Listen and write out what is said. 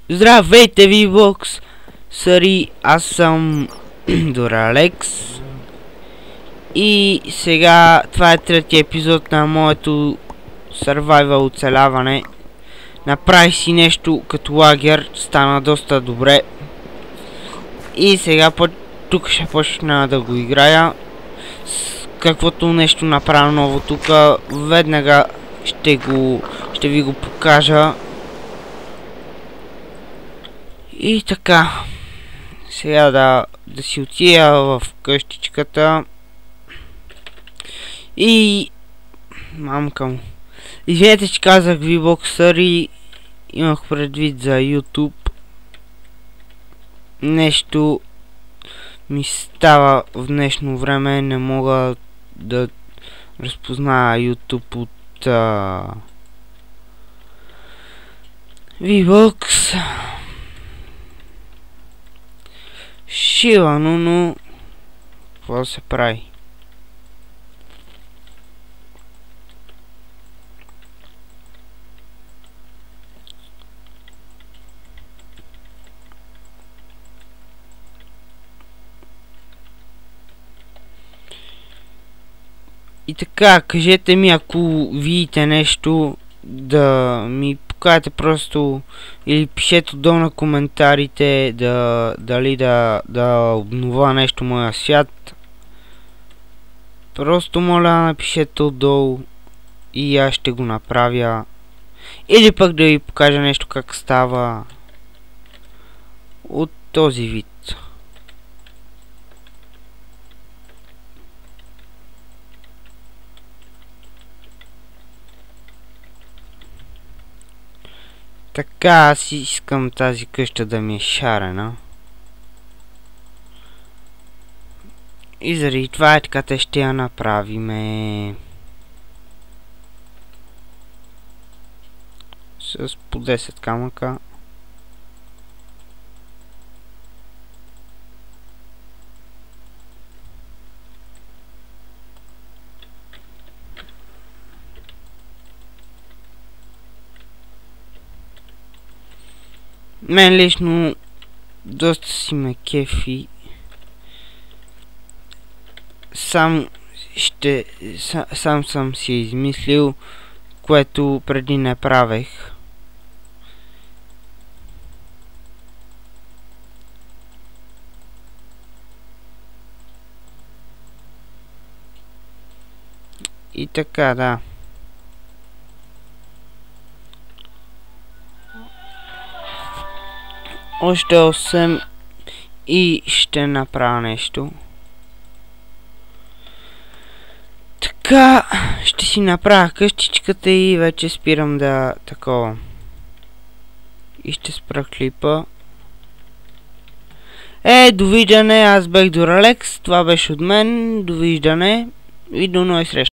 Здравейте ви, бокс! Сари, аз съм Доралекс. И сега това е третия епизод на моето survival оцеляване. Направих си нещо като лагер, стана доста добре. И сега тук ще почна да го играя. С каквото нещо направя ново тук, веднага ще ви го покажа. И така, сега да си отида в къщичката и мамка му. Извинете, че казах ви боксъри, имах предвид за YouTube. Нещо ми става в днешно време, не мога да разпозная YouTube от VBOX. Шивано, но какво се прави? И така, кажете ми, ако видите нещо, да ми покажете просто, или пишете долу на коментарите дали да обнова нещо моя свят. Просто моля напишете отдолу и аз ще го направя. Или пък да ви покажа нещо как става от този вид. Така, аз искам тази къща да ми е шарена. И заради това така ще я направиме с по 10 камъка. Мен лично доста си ме кефи. Сам съм си измислил, което преди не правех. И така, да. Още 8 и ще направя нещо. Така, ще си направя къщичката и вече спирам да такова. И ще спра клипа. Довиждане, аз бех Доралекс, това беше от мен, довиждане и до нови срещи.